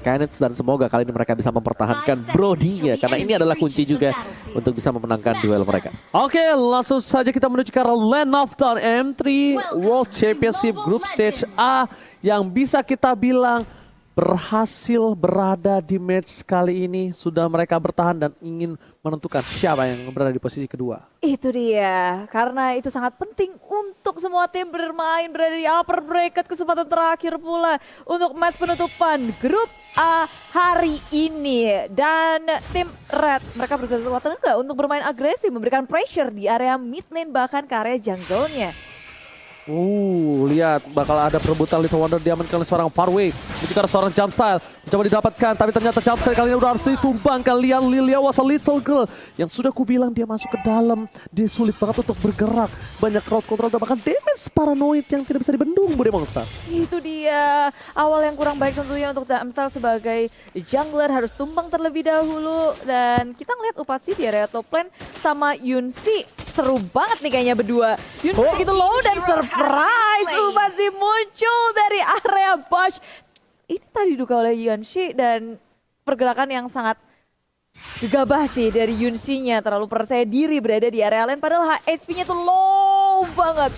Canids, dan semoga kali ini mereka bisa mempertahankan Brody-nya karena ini adalah kunci juga untuk bisa memenangkan duel mereka. Oke, langsung saja kita menuju ke arah Land of Dawn M3 World Championship Group Stage A yang bisa kita bilang berhasil berada di match kali ini. Sudah mereka bertahan dan ingin menentukan siapa yang berada di posisi kedua. Itu dia, karena itu sangat penting untuk semua tim bermain berada di upper bracket, kesempatan terakhir pula untuk match penutupan grup A hari ini. Dan tim Red, mereka berusaha sekuat tenaga untuk bermain agresif, memberikan pressure di area mid lane bahkan ke area jungle-nya. Lihat bakal ada perebutan Little Wonder diamankan oleh seorang Farway. Itu karena seorang jump style mencoba didapatkan, tapi ternyata jump style kali ini udah harus ditumbangkan. Lihat Lilia was a little girl yang sudah kubilang dia masuk ke dalam, dia sulit banget untuk bergerak. Banyak crowd control dan bahkan damage paranoid yang tidak bisa dibendung, Bude Monster. Itu dia, awal yang kurang baik tentunya untuk Damsel sebagai jungler, harus tumbang terlebih dahulu. Dan kita ngeliat Upatsi di area top lane sama Yunsi. Seru banget nih kayaknya berdua. Yunsi begitu low dan surprise Upatsi muncul dari area bush. Ini tadi diduga oleh Yunsi dan pergerakan yang sangat gegabah sih dari Yunsi-nya. Terlalu percaya diri berada di area lane padahal HP-nya tuh low banget.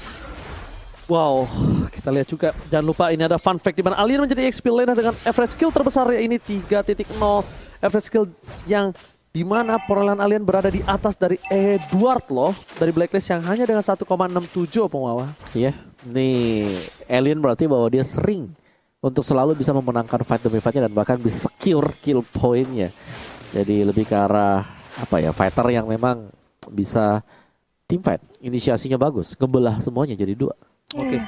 Wow, kita lihat juga, jangan lupa ini ada fun fact di mana Alien menjadi XP laner dengan average skill terbesar ya ini 3.0. Average skill yang dimana perolehan Alien berada di atas dari Edward loh, dari Blacklist yang hanya dengan 1,67 Pengwawa. Iya, nih Alien berarti bahwa dia sering untuk selalu bisa memenangkan fight demi fightnya dan bahkan bisa secure kill point-nya. Jadi lebih ke arah apa ya, fighter yang memang bisa team fight, inisiasinya bagus, ngebelah semuanya jadi dua. Oke,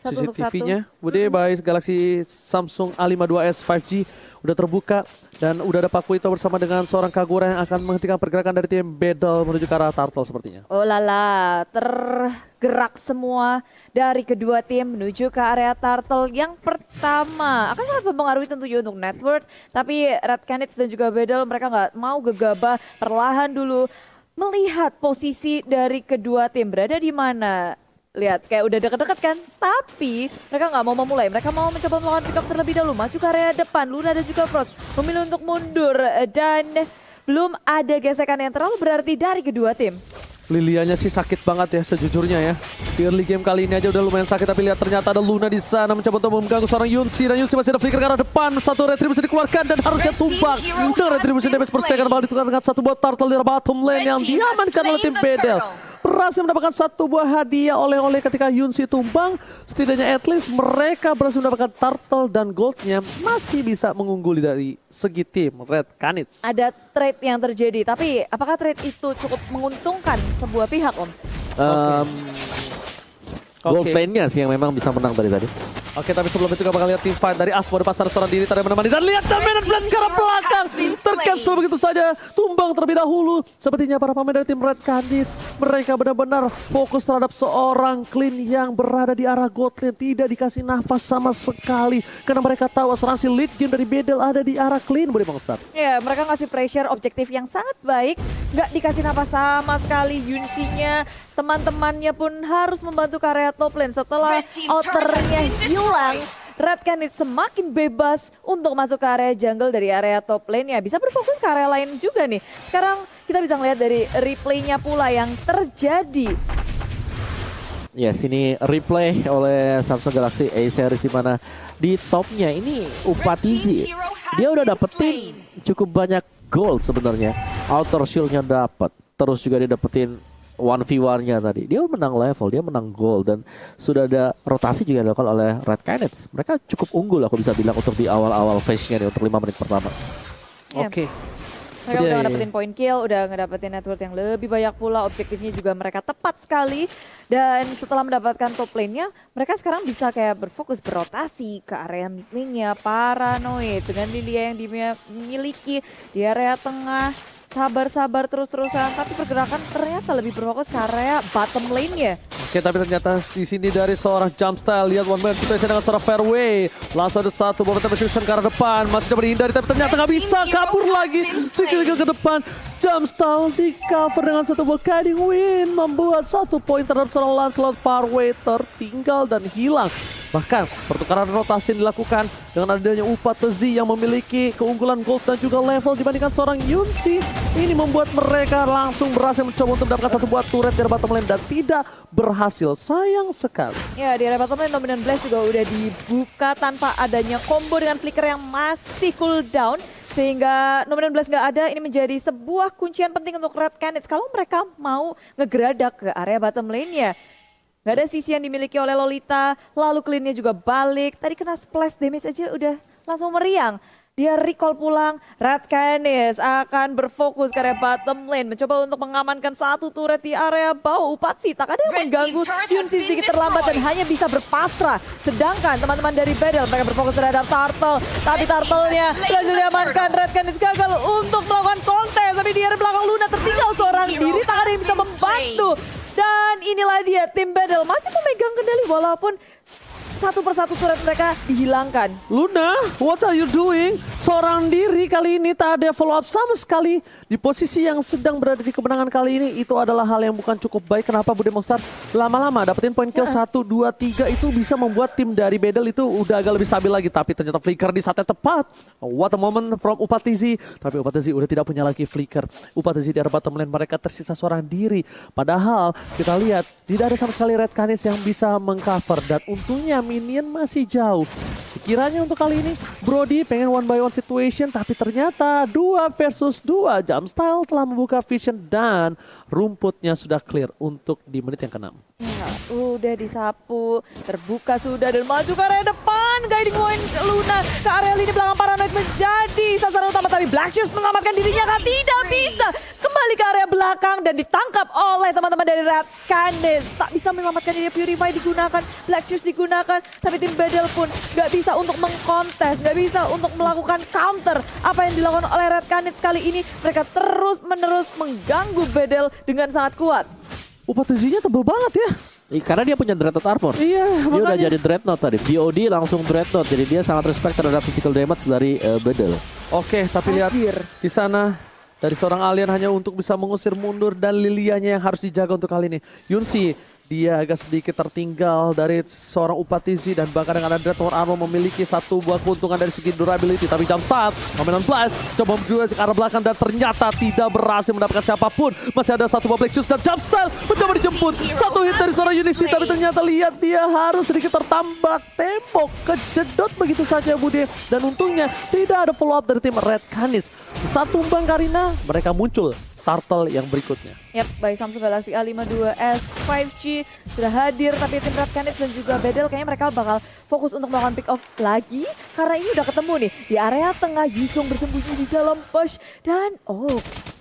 CCTV-nya Bude by Galaxy Samsung A52s 5G udah terbuka dan udah ada Pak Kuito bersama dengan seorang Kagura yang akan menghentikan pergerakan dari tim Battle menuju ke arah Turtle sepertinya. Oh lala, tergerak semua dari kedua tim menuju ke area Turtle. Yang pertama akan sangat mempengaruhi tentunya untuk network, tapi Red Canids dan juga Battle mereka nggak mau gegabah, perlahan dulu melihat posisi dari kedua tim berada di mana. Lihat, kayak udah deket-deket kan, tapi mereka nggak mau memulai. Mereka mau mencoba melakukan pick up terlebih dahulu, maju ke area depan. Luna dan juga Frost memilih untuk mundur dan belum ada gesekan yang terlalu berarti dari kedua tim. Lilianya sih sakit banget ya sejujurnya ya. Di early game kali ini aja udah lumayan sakit, tapi lihat ternyata ada Luna di sana mencoba untuk mengganggu seorang Yunsi, dan Yunsi masih ada flicker ke arah depan. Satu retribusi dikeluarkan dan harusnya tumbang. Dengan retribusi damage persekan bakal ditukar dengan satu buat Turtle di bottom lane yang diamankan oleh tim Bedel. Berhasil mendapatkan satu buah hadiah oleh-oleh ketika Yunsi tumbang. Setidaknya at least mereka berhasil mendapatkan Turtle dan goldnya masih bisa mengungguli dari segi tim Red Canids. Ada trade yang terjadi, tapi apakah trade itu cukup menguntungkan sebuah pihak, Om? Gold lane-nya sih yang memang bisa menang dari tadi. Oke, tapi sebelum itu kita bakal lihat tim fight dari Asmo depan sana seorang diri tadi menemani, dan lihat Charmander Blast ke arah belakang tercancel begitu saja, tumbang terlebih dahulu. Sepertinya para pemain dari tim Red Canids mereka benar-benar fokus terhadap seorang Clean yang berada di arah gold lane, tidak dikasih nafas sama sekali karena mereka tahu asuransi lead game dari Bedel ada di arah Clean, Bude Monster. Ya, mereka ngasih pressure objektif yang sangat baik, nggak dikasih nafas sama sekali. Yunsi-nya, teman-temannya pun harus membantu ke area top lane setelah outernya hilang. Red Canids semakin bebas untuk masuk ke area jungle dari area top lane ya, bisa berfokus ke area lain juga nih. Sekarang kita bisa ngeliat dari replaynya pula yang terjadi. Yes, ini replay oleh Samsung Galaxy A series di mana di topnya ini Upatizi dia udah dapetin cukup banyak gold sebenarnya. Outer shieldnya dapat, terus juga dia dapetin 1v1-nya tadi. Dia menang level, dia menang gold, dan sudah ada rotasi juga dilakukan oleh Red Canids. Mereka cukup unggul aku bisa bilang untuk di awal-awal phase-nya nih untuk 5 menit pertama. Ya. Oke. Mereka udah ngedapetin point kill, udah ngedapetin network yang lebih banyak pula. Objektifnya juga mereka tepat sekali. Dan setelah mendapatkan top lane-nya, mereka sekarang bisa kayak berfokus berotasi ke area mid lane-nya. Paranoid dengan Lilia yang dimiliki di area tengah. Sabar-sabar terus-terusan, tapi pergerakan ternyata lebih berfokus ke area bottom lane-nya. Oke, tapi ternyata di sini dari seorang jump style, lihat one man situation dengan seorang fairway. Langsung ada satu momentum position ke arah depan, masih coba dihindari tapi ternyata nggak bisa, kabur lagi. Sikil ke depan, jump style di cover dengan satu buah guiding win, membuat 1 poin terhadap seorang Lancelot. Fairway tertinggal dan hilang. Bahkan pertukaran rotasi yang dilakukan dengan adanya Upatezi yang memiliki keunggulan gold dan juga level dibandingkan seorang Yunsi. Ini membuat mereka langsung berhasil mencoba untuk mendapatkan satu buah turret dari bottom lane dan tidak berhasil. Sayang sekali. Ya, di area bottom lane Dominant Blast juga udah dibuka tanpa adanya combo dengan flicker yang masih cooldown. Sehingga Dominant Blast nggak ada, ini menjadi sebuah kuncian penting untuk Red Canids. Kalau mereka mau ngegeradak ke area bottom lane-nya. Gak ada sisi yang dimiliki oleh Lolita, lalu clean-nya juga balik. Tadi kena splash damage aja udah langsung meriang. Dia recall pulang, Red Canids akan berfokus ke area bottom lane. Mencoba untuk mengamankan satu turret di area bawah. Upatsi tak ada yang mengganggu, Yunsi sedikit terlambat dan hanya bisa berpasrah. Sedangkan teman-teman dari Battle mereka berfokus terhadap Turtle. Tapi Turtle-nya berhasil diamankan, Red Canids gagal untuk melakukan kontes. Tapi di area belakang Luna tertinggal seorang diri, tak ada yang bisa membantu. Dan inilah dia tim Battle masih memegang kendali walaupun satu persatu turret mereka dihilangkan. Luna, what are you doing? Seorang diri kali ini tak ada follow up sama sekali. Di posisi yang sedang berada di kemenangan kali ini, itu adalah hal yang bukan cukup baik. Kenapa Bude Monster lama-lama dapetin poin kill 1, 2, 3 itu bisa membuat tim dari Battle itu udah agak lebih stabil lagi. Tapi ternyata flicker di saat yang tepat. What a moment from Upatezi. Tapi Upatezi udah tidak punya lagi flicker. Upatezi di area bottom lane mereka tersisa seorang diri. Padahal kita lihat tidak ada sama sekali Red Canids yang bisa mengcover. Dan untungnya minion masih jauh. Kiranya untuk kali ini Brody pengen one by one situation, tapi ternyata 2 versus 2. Jumpstyle telah membuka vision dan rumputnya sudah clear untuk di menit yang ke-6. Ya, udah disapu, terbuka sudah dan maju ke area depan. Guiding point Luna ke area lini belakang Paranoid menjadi sasaran utama, tapi Black Shoes mengamankan dirinya kan tidak bisa. Kembali ke area belakang dan ditangkap oleh teman-teman dari Red Canids. Tak bisa menyelamatkan diri, Purify digunakan, Black Shoes digunakan, tapi tim Battle pun gak bisa untuk mengkontes, gak bisa untuk melakukan counter apa yang dilakukan oleh Red Canids kali ini. Mereka terus-menerus mengganggu Battle dengan sangat kuat. Upatezi-nya tebel banget ya. Karena dia punya Dreadnought Armor. Iya, dia udah jadi Dreadnought tadi. VOD langsung Dreadnought, jadi dia sangat respect terhadap physical damage dari Battle. Oke, tapi lihat di sana dari seorang alien hanya untuk bisa mengusir mundur dan Lilianya yang harus dijaga untuk kali ini. Yunsi, dia agak sedikit tertinggal dari seorang Upatezi dan bahkan dengan ada Dreadnought Armor memiliki satu buah keuntungan dari segi durability. Tapi Jumpstart, Dominant Blast coba menuju ke arah belakang dan ternyata tidak berhasil mendapatkan siapapun. Masih ada satu Black Shoes dan Jumpstart mencoba dijemput. Satu hit dari seorang Unisi, tapi ternyata lihat dia harus sedikit tertambak tembok. Kejedot begitu saja Bude. Dan untungnya tidak ada follow up dari tim Red Canids. Saat tumbang Karina, mereka muncul Turtle yang berikutnya. Yap, baik Samsung Galaxy A52s 5G sudah hadir, tapi tim Red Canids dan juga Battle kayaknya mereka bakal fokus untuk melakukan pick off lagi karena ini udah ketemu nih di area tengah. Yuzong bersembunyi di dalam push dan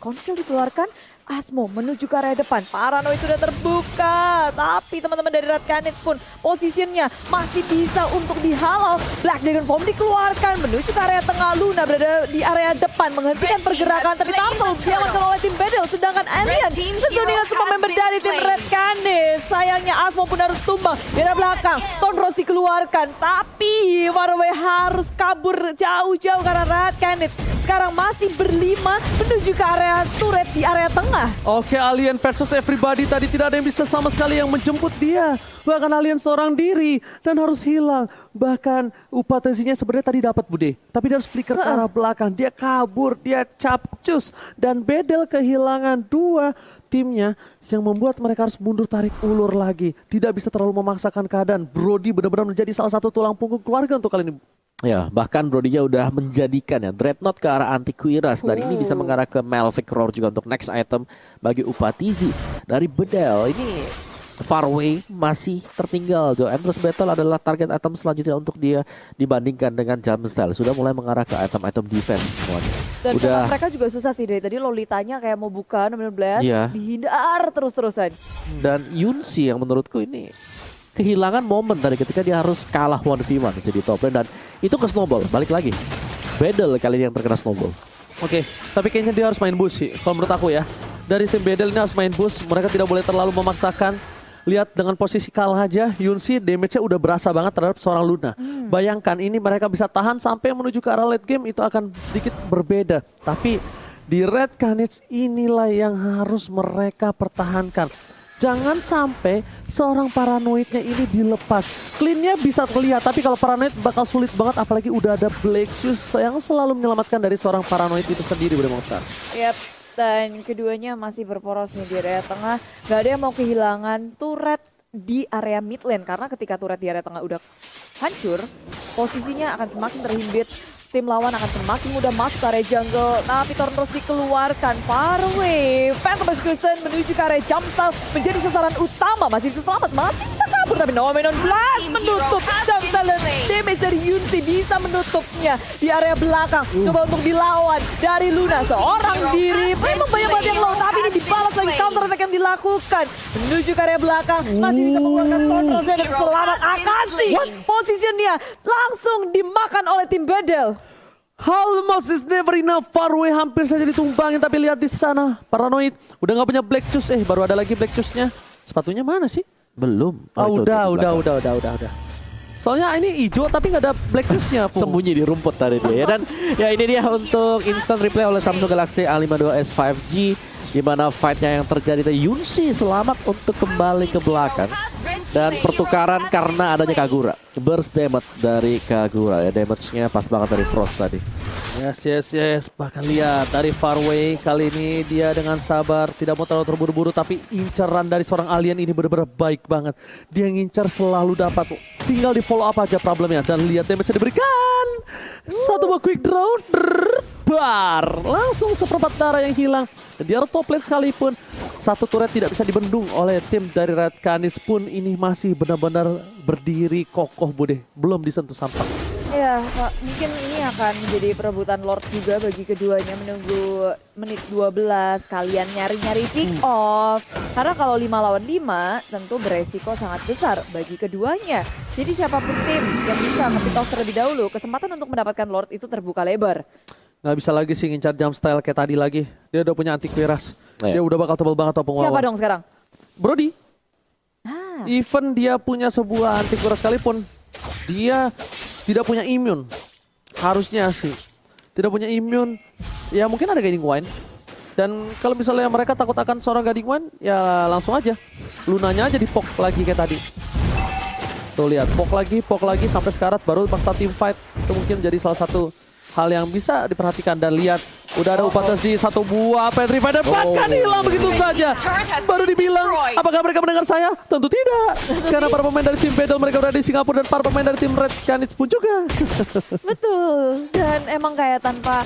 konsil dikeluarkan. Asmo menuju ke area depan, Paranoid sudah terbuka, tapi teman-teman dari Red Canids pun posisinya masih bisa untuk dihalau. Black Dragon Form dikeluarkan menuju ke area tengah. Luna berada di area depan menghentikan pergerakan, tapi Turtle diamankan oleh tim Battle, sedangkan Alien sesungguhnya semua member dari tim Red Canids. Sayangnya Asmo pun harus tumbang di area belakang. Tonros dikeluarkan, tapi Warway harus kabur jauh-jauh karena Red Canids sekarang masih berlima menuju ke area turret di area tengah. Oke, Alien versus everybody tadi tidak ada yang bisa sama sekali yang menjemput dia. Bahkan Alien seorang diri dan harus hilang. Bahkan Upatezi-nya sebenarnya tadi dapat Bude, tapi dia harus flicker ke arah belakang. Dia kabur, dia capcus dan Battle kehilangan 2 timnya yang membuat mereka harus mundur tarik ulur lagi. Tidak bisa terlalu memaksakan keadaan. Brody benar-benar menjadi salah satu tulang punggung keluarga untuk kali ini. Ya, bahkan Brody-nya udah menjadikan ya Dreadnought ke arah Antiquiras dan ini bisa mengarah ke Malphite Roar juga untuk next item bagi Upatezi dari Bedel. Ini Farway masih tertinggal tuh. Endless Battle adalah target item selanjutnya untuk dia dibandingkan dengan Jumpstyle. Sudah mulai mengarah ke item-item defense semuanya. Dan udah mereka juga susah sih dari tadi Lolitanya kayak mau buka Dominant Blast, dihindar terus-terusan. Dan Yunsi yang menurutku ini kehilangan momen tadi ketika dia harus kalah 1v1 jadi top lane dan itu ke snowball. Balik lagi Battle kali ini yang terkena snowball. Oke, tapi kayaknya dia harus main boost sih kalau menurut aku ya. Dari tim Battle ini harus main boost, mereka tidak boleh terlalu memaksakan. Lihat dengan posisi kalah aja, Yunsi damage-nya udah berasa banget terhadap seorang Luna. Bayangkan ini mereka bisa tahan sampai menuju ke arah late game, itu akan sedikit berbeda. Tapi di Red Canids inilah yang harus mereka pertahankan. jangan sampai seorang paranoidnya ini dilepas. Cleannya bisa terlihat, tapi kalau paranoid bakal sulit banget, apalagi udah ada Black Shoes yang selalu menyelamatkan dari seorang paranoid itu sendiri, Bro Monster. Yap, dan keduanya masih berporos nih di area tengah. Gak ada yang mau kehilangan turret di area mid lane, karena ketika turret di area tengah udah hancur, posisinya akan semakin terhimpit. Tim lawan akan semakin mudah masuk ke area jungle, tapi Torn terus dikeluarkan. Far away, Phantom Execution menuju ke area Jumpstyle menjadi sasaran utama. Masih bisa selamat, masih bisa kabur, tapi Nomenon Blast menutup Jumpstyle dan damage dari Yunsi bisa menutupnya di area belakang. Coba untuk dilawan dari Luna, seorang diri. Memang banyak banget yang low, tapi ini dibalas lagi counter attack yang dilakukan. Menuju ke area belakang, masih bisa mengeluarkan Torn dan selamat. Akashi posisinya langsung dimakan oleh tim Bedel. Almost is never enough. Far away hampir saja ditumbangin, tapi lihat di sana paranoid udah nggak punya Black Shoes. Baru ada lagi Black Shoes-nya. Sepatunya mana sih? Belum. Oh, itu udah. Soalnya ini hijau tapi nggak ada Black Shoes-nya. sembunyi di rumput tadi dia ya. Dan ya ini dia untuk instant replay oleh Samsung Galaxy A52s 5G, di mana fight-nya yang terjadi dari Yunsi selamat untuk kembali ke belakang. Dan pertukaran karena adanya Kagura. Burst damage dari Kagura ya, damage-nya pas banget dari Frost tadi. Yes. Bahkan lihat dari far away kali ini dia dengan sabar, tidak mau terlalu terburu-buru, tapi inceran dari seorang alien ini benar-benar baik banget. Dia ngincar selalu dapat, tinggal di follow up aja problemnya. Dan lihat damage yang diberikan. Satu buah quick draw, bar. Langsung seperempat darah yang hilang. Dan di top lane sekalipun, satu turret tidak bisa dibendung oleh tim dari Red Canids pun ini masih benar-benar berdiri kokoh, Bude. Belum disentuh Samsung. Ya, Pak, mungkin ini akan menjadi perebutan Lord juga bagi keduanya, menunggu menit 12 kalian nyari-nyari pick off. Karena kalau 5 lawan 5 tentu beresiko sangat besar bagi keduanya. Jadi siapapun tim yang bisa nge-pick off terlebih dahulu, kesempatan untuk mendapatkan Lord itu terbuka lebar. Nggak bisa lagi sih ngincar jump style kayak tadi lagi. Dia udah punya anti kuiras. Dia udah bakal tebal banget topeng Siapa lawan. dong sekarang? Brody. Ah. Even dia punya sebuah anti kuiras sekalipun, dia tidak punya immune. Harusnya sih. Tidak punya immune. Ya mungkin ada Guiding Wind. Dan kalau misalnya mereka takut akan seorang Guiding Wind, ya langsung aja. Lunanya aja di-poke lagi kayak tadi. Tuh lihat, poke lagi sampai sekarat baru paksa team fight. Itu mungkin menjadi salah satu hal yang bisa diperhatikan. Dan lihat, udah ada Upatasi satu buah Petrify dan bahkan hilang begitu saja. Baru dibilang, apakah mereka mendengar saya? Tentu tidak. Karena para pemain dari tim Battle mereka berada di Singapura dan para pemain dari tim Red Canids pun juga. Betul. Dan emang kayak tanpa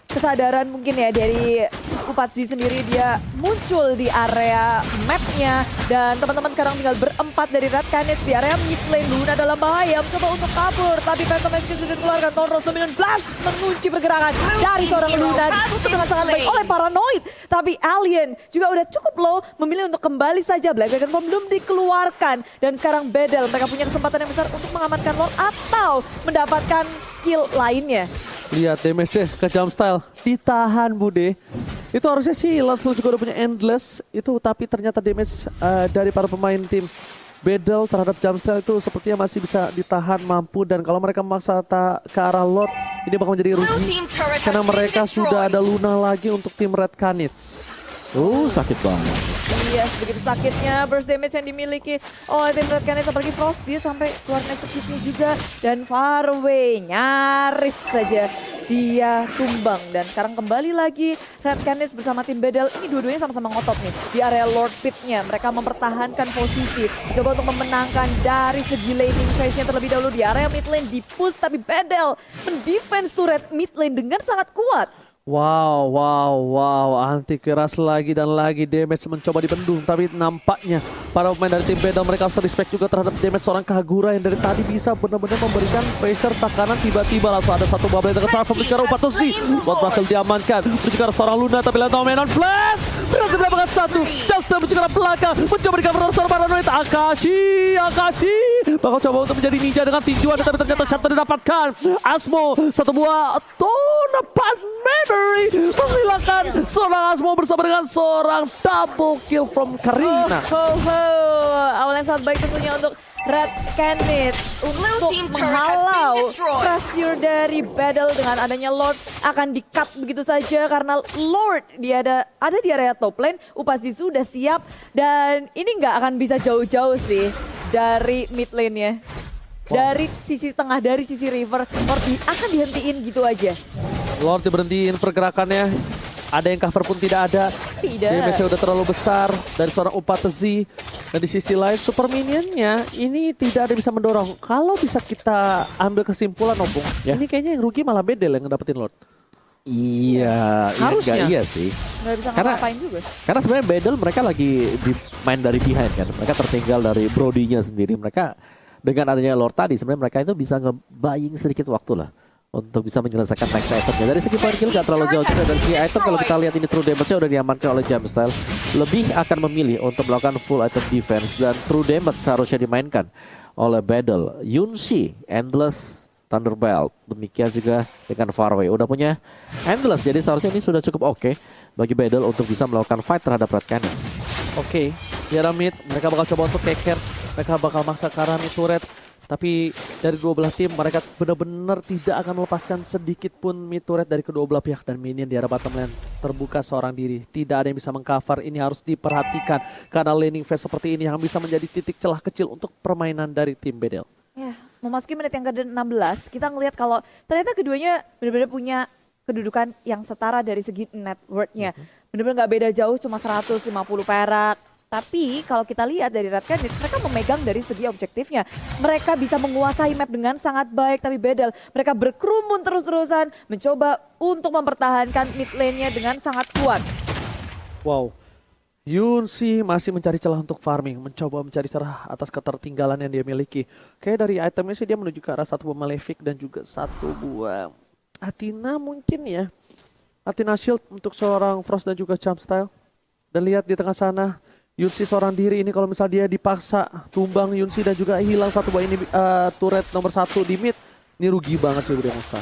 kesadaran mungkin ya dari Upatzi sendiri, dia muncul di area mapnya. Dan teman-teman sekarang tinggal berempat dari Red Canids di area mid lane. Luna dalam bahaya, mencoba untuk kabur, tapi Phantom Execution sudah dikeluarkan. Tonros Dominion Blast mengunci pergerakan dari seorang Luna, ditutup dengan sangat baik oleh Paranoid. Tapi Alien juga udah cukup low, memilih untuk kembali saja. Black Dragon Bomb belum dikeluarkan. Dan sekarang Bedel, mereka punya kesempatan yang besar untuk mengamankan Lord atau mendapatkan kill lainnya. Lihat damage-nya ke jump style. Ditahan, Bude. Itu harusnya sih Lancel juga udah punya endless itu, tapi ternyata damage dari para pemain tim Battle terhadap jump style itu sepertinya masih bisa ditahan mampu. Dan kalau mereka memaksa ke arah Lord, ini bakal menjadi rugi karena mereka sudah ada Luna lagi untuk tim Red Canids. Sakit banget. Iya, begitu sakitnya burst damage yang dimiliki oleh tim Red Canids, apalagi Frost dia sampai keluar execute-nya juga. Dan far away nyaris saja dia tumbang. Dan sekarang kembali lagi Red Canids bersama tim Bedel. Ini dua-duanya sama-sama ngotot nih di area Lord Pit-nya. Mereka mempertahankan posisi, coba untuk memenangkan dari segi laning phase-nya terlebih dahulu di area mid lane. Di push, tapi Bedel mendefense turret mid lane dengan sangat kuat. Wow, anti keras lagi dan lagi damage mencoba dibendung, tapi nampaknya para pemain dari tim Battle mereka harus respect juga terhadap damage seorang Kagura yang dari tadi bisa benar-benar memberikan pressure tekanan. Tiba-tiba langsung ada satu bubble dengan seorang pembicara Upatasi buat berhasil diamankan. Mencegah seorang Luna, tapi lihat Nomenon Flash berhasil mendapatkan satu. Delta mencegah belakang, mencoba di-cover seorang Paranoid. Akashi bakal coba untuk menjadi ninja dengan tinjuan, tapi ternyata chapter didapatkan. Asmo satu buah Tonepad Memory menghilangkan seorang Asmo bersama dengan seorang double kill from Karina. Awalnya sangat baik tentunya untuk Red Canids untuk team turret has been menghalau destroyed. pressure dari Battle dengan adanya Lord akan di-cut begitu saja karena Lord dia ada di area top lane, Upazi sudah siap dan ini nggak akan bisa jauh-jauh sih dari mid lane-nya. Dari sisi tengah, dari sisi river, Lord akan dihentiin gitu aja. Lord diberhentiin pergerakannya. Ada yang cover pun tidak ada. Tidak. Damage-nya udah terlalu besar dari seorang Upatezi. Dan di sisi lain Super Minionnya ini tidak ada yang bisa mendorong. Kalau bisa kita ambil kesimpulan Opung, Ya. ini kayaknya yang rugi malah Bedel yang ngedapetin Lord. Iya, Harusnya. enggak iya sih. Nggak bisa Karena- ngapain juga. Karena sebenarnya Battle mereka lagi main dari behind kan. Mereka tertinggal dari Brody-nya sendiri. Mereka dengan adanya Lord tadi sebenarnya mereka itu bisa nge-buying sedikit waktu lah untuk bisa menyelesaikan next itemnya. Dari segi point kill gak terlalu jauh juga. Dari segi item kalau kita lihat ini true damage-nya udah diamankan oleh Jamstyle. Lebih akan memilih untuk melakukan full item defense dan true damage seharusnya dimainkan oleh Battle. Yunshi, Endless, Thunderbelt. Demikian juga dengan Farway. Udah punya Endless jadi seharusnya ini sudah cukup oke bagi Battle untuk bisa melakukan fight terhadap Red Cannon. Oke, di arah mid mereka bakal coba untuk keker. Mereka bakal maksa ke arah mid turret. Tapi dari dua belah tim mereka benar-benar tidak akan melepaskan sedikit pun mid turret dari kedua belah pihak. Dan minion di arah bottom lane terbuka seorang diri. Tidak ada yang bisa mengcover, ini harus diperhatikan. Karena laning phase seperti ini yang bisa menjadi titik celah kecil untuk permainan dari tim Bedel. Ya, memasuki menit yang ke-16, kita ngelihat kalau ternyata keduanya benar-benar punya kedudukan yang setara dari segi net worth-nya. Benar-benar nggak beda jauh, cuma 150 perak. Tapi kalau kita lihat dari Red Canids, mereka memegang dari segi objektifnya. Mereka bisa menguasai map dengan sangat baik, tapi Bedel mereka berkerumun terus-terusan mencoba untuk mempertahankan mid lane-nya dengan sangat kuat. Wow, Yunshi masih mencari celah untuk farming, mencoba mencari celah atas ketertinggalan yang dia miliki. Kayak dari itemnya sih dia menuju ke arah satu buah Malefic dan juga satu buah Athena mungkin ya. Athena Shield untuk seorang Frost dan juga Jumpstyle. Dan lihat di tengah sana, Yunshi seorang diri ini kalau misal dia dipaksa tumbang Yunshi dan juga hilang satu buah ini turret nomor 1 di mid. Ini rugi banget sih udah Musta.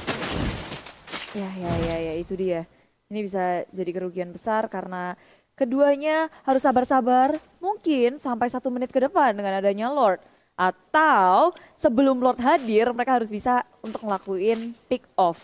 Ya, itu dia. Ini bisa jadi kerugian besar karena keduanya harus sabar-sabar mungkin sampai 1 menit ke depan dengan adanya Lord. Atau sebelum Lord hadir mereka harus bisa untuk ngelakuin pick off.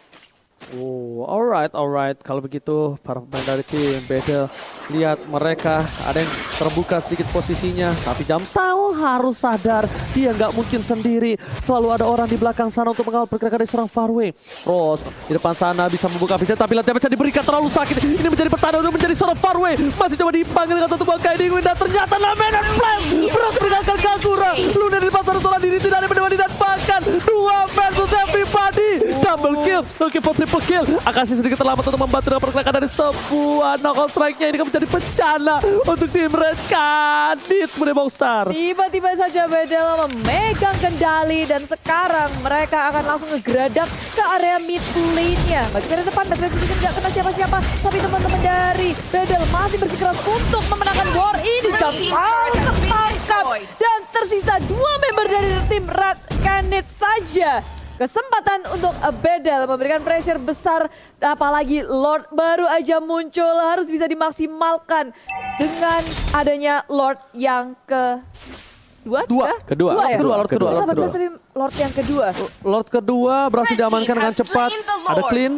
Oh, alright. Kalau begitu para pemain dari tim Bedel, lihat mereka ada yang terbuka sedikit posisinya. Tapi Jumpstyle harus sadar dia nggak mungkin sendiri. Selalu ada orang di belakang sana untuk mengawal pergerakan dari seorang Farway. Frost di depan sana bisa membuka vision, tapi lihat bisa diberikan terlalu sakit. Ini menjadi pertahanan untuk menjadi seorang Farway. Masih coba dipanggil dengan satu buah Guiding Wind dan ternyata Lamented Flame berhasil meninggalkan Kagura. Luna di depan sana seorang diri tidak ada yang dan bahkan 2 versus everybody. Double kill, looking for triple kill. Akasi sedikit terlambat untuk membantu dengan pergerakan dari sebuah knockout strike-nya. Ini akan menjadi bencana untuk tim Red Canids Star. Tiba-tiba saja Bedel memegang kendali dan sekarang mereka akan langsung ngegeradak ke area mid lane-nya. Bagian depan Bedel tidak kena siapa-siapa, tapi teman-teman dari Bedel masih bersikeras untuk memenangkan war ini. Ketangkap dan tersisa 2 member dari tim Red Canids saja. Kesempatan untuk Bedel memberikan pressure besar, apalagi Lord baru aja muncul, harus bisa dimaksimalkan dengan adanya Lord yang kedua. Kedua. ya? Lord kedua. 18 tapi Lord yang kedua. Lord kedua berhasil Red diamankan team dengan has cepat. slain the Ada Lord. Clean,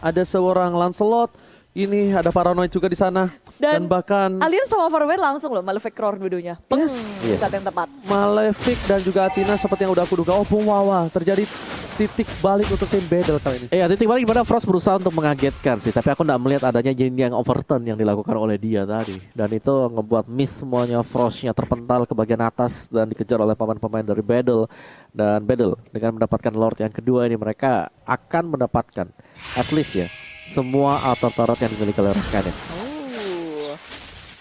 ada seorang Lancelot. Ini ada Paranoid juga di sana. Dan bahkan Alien sama Farway langsung loh Malefic Roar dua-duanya. Yes. Saat yang tepat. Malefic dan juga Athena seperti yang udah aku duga. Oh, wow, terjadi titik balik untuk tim Bedel kali ini. Iya, titik balik dimana Frost berusaha untuk mengagetkan sih, tapi aku nggak melihat adanya yang overturn yang dilakukan oleh dia tadi, dan itu ngebuat miss semuanya. Frostnya terpental ke bagian atas dan dikejar oleh pemain-pemain dari Bedel, dan Bedel dengan mendapatkan Lord yang kedua ini mereka akan mendapatkan at least ya semua outer turret yang dimiliki oleh Red Canids.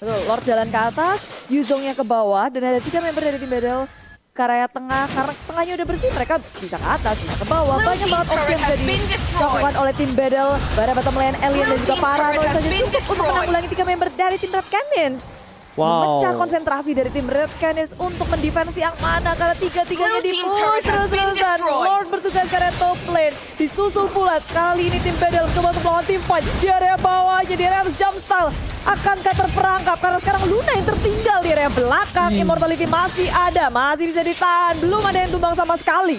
Betul, Lord jalan ke atas, Yuzongnya ke bawah, dan ada 3 member dari tim Bedel ke area tengah. Karena tengahnya udah bersih, mereka bisa ke atas, bisa ke bawah. Blue Banyak team banget opsi turret yang has bisa been destroyed. dilakukan oleh tim Bedel. Bara bottom lane, Alien dan Blue juga team Paranoid turret has saja been cukup untuk destroyed. menanggulangi 3 member dari tim Red Canids. Memecah konsentrasi dari tim Red Canids untuk mendefensi yang mana karena tiga-tiganya Blue team di-push turret has been terus-terusan. destroyed. Lord bertugas ke area top lane, disusul pula kali ini tim Bedel mencoba untuk melawan melakukan team fight di area bawahnya, di area jumpstyle. Akankah terperangkap? Karena sekarang Luna yang tertinggal di area belakang. Immortality masih ada, masih bisa ditahan. Belum ada yang tumbang sama sekali.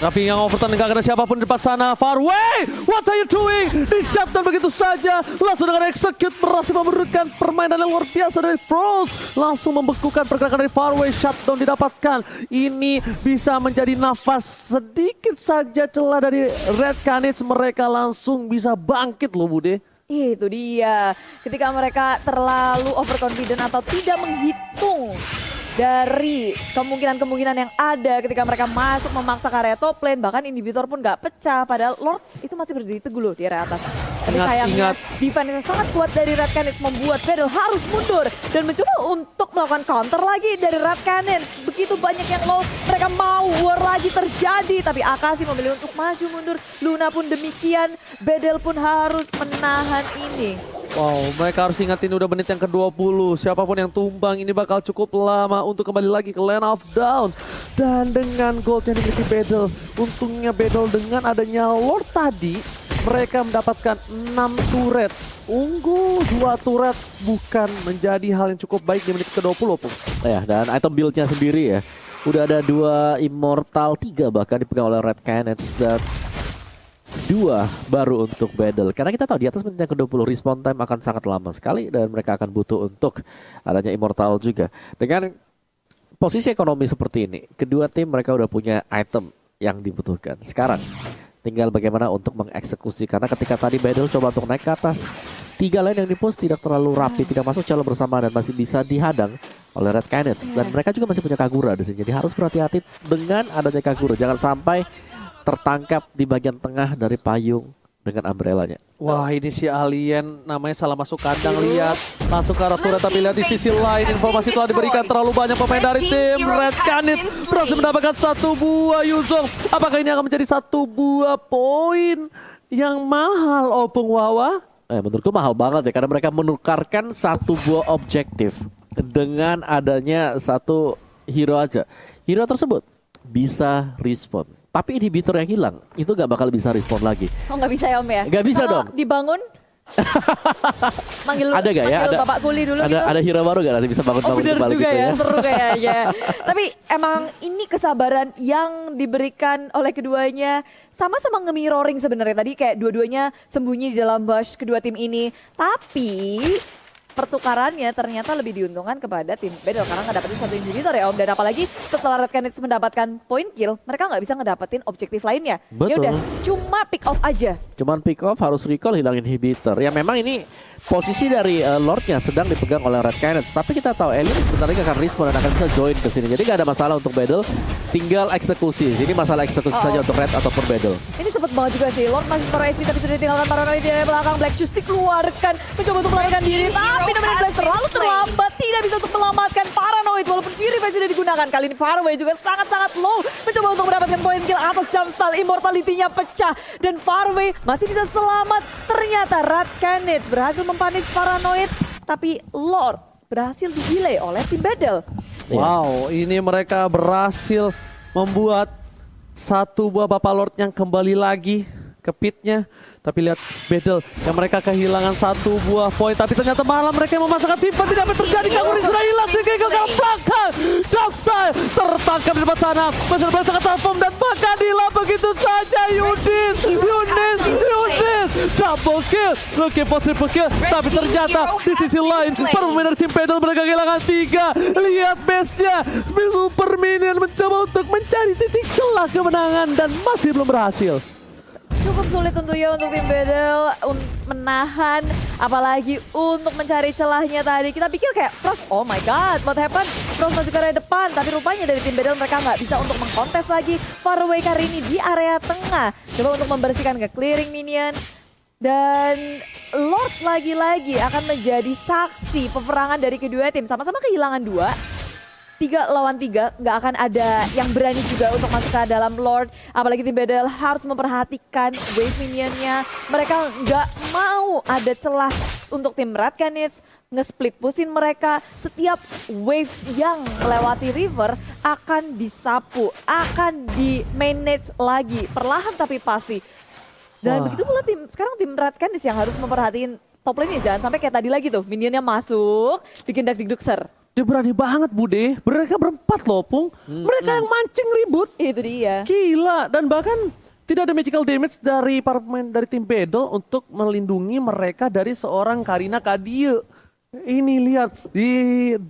Tapi yang overturn gak ada siapapun di depan sana. Farway, what are you doing? Di shutdown begitu saja. Langsung dengan execute berhasil memberikan permainan yang luar biasa dari Frost. Langsung membekukan pergerakan dari Farway. Shutdown didapatkan. Ini bisa menjadi nafas sedikit saja celah dari Red Canids. Mereka langsung bisa bangkit loh Bude. Itu dia. Ketika mereka terlalu overconfident atau tidak menghitung dari kemungkinan-kemungkinan yang ada ketika mereka masuk memaksa ke area top lane, bahkan inhibitor pun gak pecah, padahal Lord itu masih berdiri teguh loh di area atas. Tapi sayangnya defense yang sangat kuat dari Red Canids membuat Battle harus mundur dan mencoba untuk melakukan counter lagi dari Red Canids. Begitu banyak yang low, mereka mau war lagi terjadi, tapi Akashi memilih untuk maju mundur. Luna pun demikian, Battle pun harus menahan ini. Wow, mereka harus ingat ini udah menit yang ke-20. Siapapun yang tumbang ini bakal cukup lama untuk kembali lagi ke lane of down. Dan dengan gold yang dimiliki Battle, untungnya Battle dengan adanya Lord tadi, mereka mendapatkan 6 turret. Unggul 2 turret bukan menjadi hal yang cukup baik di menit ke-20 Pung. Ya, dan item build-nya sendiri ya. Udah ada 2 Immortal, 3 bahkan dipegang oleh Red Canids dan 2 baru untuk Battle. Karena kita tahu di atas menit yang ke-20 respawn time akan sangat lama sekali dan mereka akan butuh untuk adanya Immortal juga. Dengan posisi ekonomi seperti ini, kedua tim mereka udah punya item yang dibutuhkan. Sekarang tinggal bagaimana untuk mengeksekusi, karena ketika tadi Battle coba untuk naik ke atas, 3 lane yang dipush tidak terlalu rapi, tidak masuk calon bersama dan masih bisa dihadang oleh Red Canids. Dan mereka juga masih punya Kagura di sini. Jadi harus berhati-hati dengan adanya Kagura. Jangan sampai tertangkap di bagian tengah dari payung dengan umbrellanya. Wah, ini si alien namanya salah masuk kandang, lihat masuk ke arah turret, tapi lihat di sisi lain informasi telah diberikan terlalu banyak pemain dari tim Red Canids berhasil mendapatkan 1 buah Yuzong. Apakah ini akan menjadi 1 buah poin yang mahal Opung Wawa? Menurutku mahal banget ya, karena mereka menukarkan 1 buah objektif dengan adanya 1 hero aja. Hero tersebut bisa respawn, tapi inhibitor yang hilang itu gak bakal bisa respon lagi. Oh nggak bisa ya Om ya? Nggak bisa Kalau dong. dibangun, manggil Ada gak ya? manggil Ada Bapak Kuli dulu gitu. ada hero baru gak nanti bisa Oh bangun-bangun bener kembali juga gitu ya, ya? seru kayaknya. Tapi emang ini kesabaran yang diberikan oleh keduanya sama-sama nge-mirroring sebenarnya. Tadi kayak dua-duanya sembunyi di dalam bush kedua tim ini. Tapi pertukarannya ternyata lebih diuntungkan kepada tim Battle karena ngedapetin 1 inhibitor ya Om. Dan apalagi setelah Red Canids mendapatkan point kill, mereka nggak bisa ngedapetin objektif lainnya. Ya Betul. udah, cuma pick off aja. Cuman pick off, harus recall, hilang inhibitor. Ya memang ini posisi dari Lordnya sedang dipegang oleh Red Canids. Tapi kita tahu Alien sebentar lagi akan respawn dan akan bisa join ke sini. Jadi gak ada masalah untuk Battle, tinggal eksekusi. Ini masalah eksekusi saja untuk Red ataupun Battle. Ini cepet banget juga sih. Lord masih pro SP tapi sudah ditinggalkan Paranoid di belakang. Black Juice dikeluarkan, mencoba untuk melarikan diri. Tapi Dominant Blast terlalu terlambat, tidak bisa untuk menyelamatkan Paranoid. Walaupun Fury Face sudah digunakan, kali ini Farway juga sangat-sangat low. Mencoba untuk mendapatkan poin kill atas jumpstyle. Immortality-nya pecah. Dan Farway masih bisa selamat. Ternyata Red Canids berhasil mempanis Paranoid. Tapi Lord berhasil di-delay oleh tim Battle. Wow, ini mereka berhasil membuat 1 buah Bapak Lord yang kembali lagi ke pitnya. Tapi lihat Battle yang mereka kehilangan 1 buah poin. Tapi ternyata malah mereka yang memasakkan tim. Tidak apa terjadi, Kagura sudah hilang. Sehingga ke belakang. Jumpstyle tertangkap di depan sana. Masih sangat transform dan bahkan hilang begitu saja. Yudis. Double kill. Looking for triple kill. Tapi ternyata di sisi lain para pemain dari tim Battle mereka kehilangan 3. Lihat base-nya. Super Minion mencoba untuk mencari titik celah kemenangan dan masih belum berhasil. Cukup sulit tentunya untuk tim Battle menahan, apalagi untuk mencari celahnya tadi. Kita pikir kayak Frost, oh my god, what happened? Frost masuk ke area depan, tapi rupanya dari tim Battle mereka nggak bisa untuk mengkontes lagi. Farway kali ini di area tengah, coba untuk membersihkan ke clearing minion. Dan Lord lagi-lagi akan menjadi saksi peperangan dari kedua tim. Sama-sama kehilangan 2. 3 lawan 3, nggak akan ada yang berani juga untuk masuk ke dalam Lord. Apalagi tim Battle harus memperhatikan wave minionnya. Mereka nggak mau ada celah untuk tim Red Canids nge-split pusin mereka. Setiap wave yang melewati river akan disapu, akan di-manage lagi. Perlahan tapi pasti. Dan Wah. begitu pula sekarang tim Red Canids yang harus memperhatiin top lane-nya. Jangan sampai kayak tadi lagi tuh, minionnya masuk, bikin dakdikdukser. Dia berani banget Bude, mereka berempat loh Pung. Mereka yang mancing ribut. Itu dia. Gila, dan bahkan tidak ada magical damage dari para pemain dari tim Battle untuk melindungi mereka dari seorang Karina Kadie. Ini lihat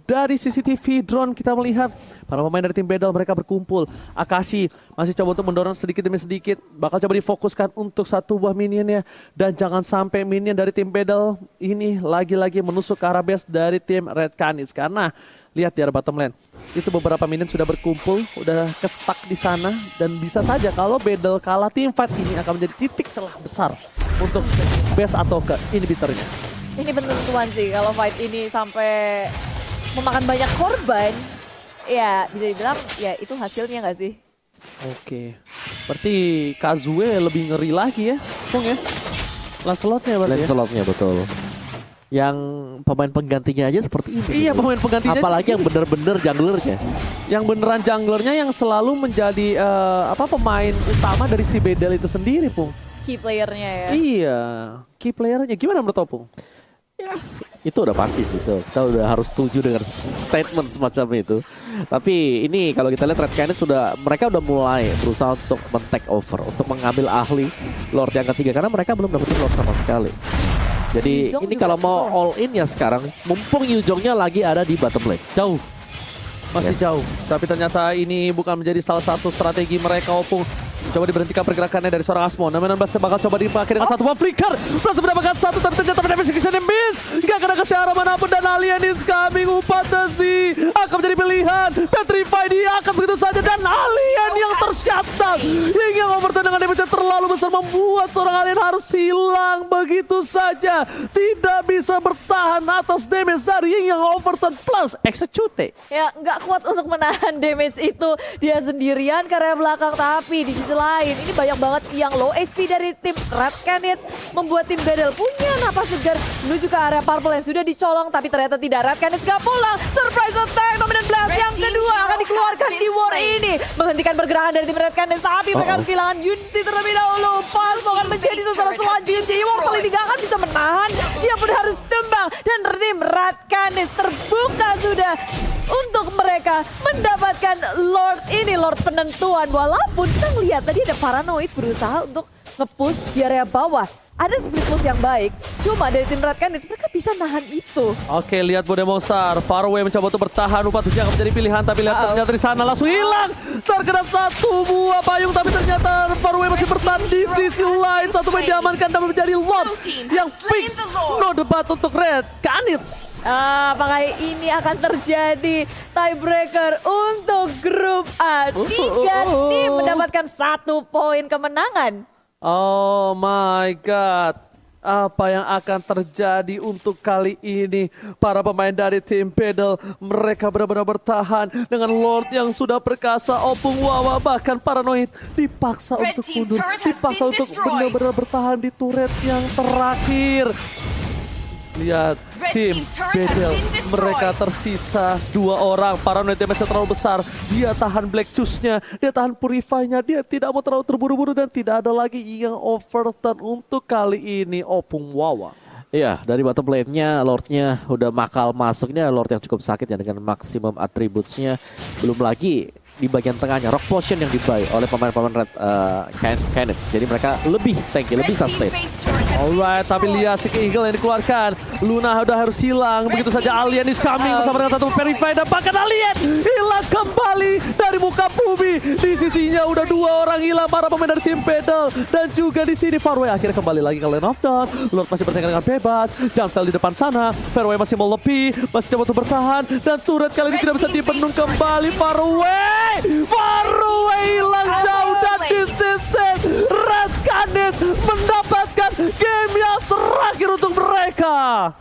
dari CCTV drone kita melihat para pemain dari tim Battle mereka berkumpul. Akashi masih coba untuk mendorong sedikit demi sedikit, bakal coba difokuskan untuk satu buah minionnya, dan jangan sampai minion dari tim Battle ini lagi-lagi menusuk ke arah base dari tim Red Canids, karena lihat di arah bottom lane itu beberapa minion sudah berkumpul, udah kestak di sana, dan bisa saja kalau Battle kalah, tim fight ini akan menjadi titik celah besar untuk base atau ke inhibitornya. Ini penentuan sih kalau fight ini sampai memakan banyak korban. Ya bisa dibilang ya itu hasilnya nggak sih? Oke, berarti Kazue lebih ngeri lagi ya, Pung ya? Lancelotnya berarti ya? Lancelotnya betul. Yang pemain penggantinya aja seperti ini. Iya, pemain penggantinya. Apalagi yang bener-bener junglernya. Yang beneran junglernya yang selalu menjadi pemain utama dari si Bedel itu sendiri, Pung. Key playernya ya. Iya, key playernya. Gimana menurut Opung? Itu udah pasti sih itu. Kita udah harus setuju dengan statement semacam itu. Tapi ini kalau kita lihat Red Canids mereka udah mulai berusaha untuk men-take over, untuk mengambil ahli Lord yang ketiga, karena mereka belum dapetin Lord sama sekali. Jadi Yuzhong ini juga kalau mau betul. all in ya sekarang, mumpung Yuzhongnya lagi ada di bottom lane. Jauh. Masih Yes. jauh. Tapi ternyata ini bukan menjadi salah satu strategi mereka, Opung. Coba diberhentikan pergerakannya dari seorang Asmon. Namun Bas bakal coba dipakai dengan satu buah flicker. Berhasil mendapatkan satu, tapi ternyata mendapat execution yang miss. Gak kena ke arah manapun, dan Alien is coming. Upatasi akan menjadi pilihan. Petrify dia akan begitu saja, dan Alien yang tersiasat. Hingga overturn dengan damage yang terlalu besar membuat seorang Alien harus hilang begitu saja. Tidak bisa bertahan atas damage dari yang overturn plus execute. Ya nggak kuat untuk menahan damage itu dia sendirian karena belakang, tapi di sisi lain ini banyak banget yang low HP dari tim Red Canids, membuat tim Battle punya napas segar menuju ke area purple yang sudah dicolong, tapi ternyata tidak. Red Canids gak pulang. Surprise attack Dominant Blast yang kedua akan dikeluarkan di war ini, menghentikan pergerakan dari tim Red Canids, tapi mereka harus kehilangan Yunsi terlebih dahulu. Pas akan menjadi sasaran selanjutnya, jadi Immortal ini gak akan bisa menahan, dia pun harus tumbang, dan tim Red Canids terbuka sudah untuk mereka mendapatkan Lord ini, Lord penentuan. Walaupun kita ngelihat tadi ada Paranoid berusaha untuk nge-push di area bawah. Ada split push yang baik, cuma dari tim Red Canids mereka bisa nahan itu. Oke, lihat Bude Monster. Faraway mencoba untuk bertahan. Upatisi akan menjadi pilihan, tapi lihat ternyata di sana langsung hilang. Terkena satu buah payung, tapi ternyata Faraway masih bertahan di sisi lain. Satu main diamankan dan menjadi Lord yang fix. No debat untuk Red Canids. Apakah ini akan terjadi tiebreaker untuk grup A? Tiga tim mendapatkan 1 poin kemenangan. Oh my God. Apa yang akan terjadi untuk kali ini? Para pemain dari tim Battle, mereka benar-benar bertahan dengan Lord yang sudah perkasa. Opung Wawa bahkan Paranoid dipaksa untuk mundur, dipaksa untuk benar-benar bertahan di turret yang terakhir. Lihat tim Battle, mereka tersisa 2 orang. Paranoid damage terlalu besar. Dia tahan Black Juice-nya, dia tahan Purify-nya, dia tidak mau terlalu terburu-buru, dan tidak ada lagi yang overturn untuk kali ini. Opung Wawa. Iya, dari bottom lane-nya Lord-nya udah makal masuk. Ini adalah Lord yang cukup sakit ya dengan maksimum attributes-nya. Belum lagi di bagian tengahnya Rock Potion yang dibuy oleh pemain-pemain Red Canids. Jadi mereka lebih tanky, lebih sustain. Alright, tapi lihat si Eagle yang dikeluarkan. Luna udah harus hilang. Begitu saja Alien is coming bersama dengan satu Verify, dan bahkan Alien hilang kembali dari muka bumi. Di sisinya udah 2 orang hilang, para pemain dari tim Battle, dan juga di sini Faraway akhirnya kembali lagi ke Lane of Dawn. Lord masih bertengkar dengan bebas. Jantel di depan sana. Faraway masih mau lebih, masih coba untuk bertahan, dan turret kali ini tidak bisa dipenuhi kembali. Faraway hilang jauh, dan di sisi Red Canids mendapatkan game yang terakhir untuk mereka.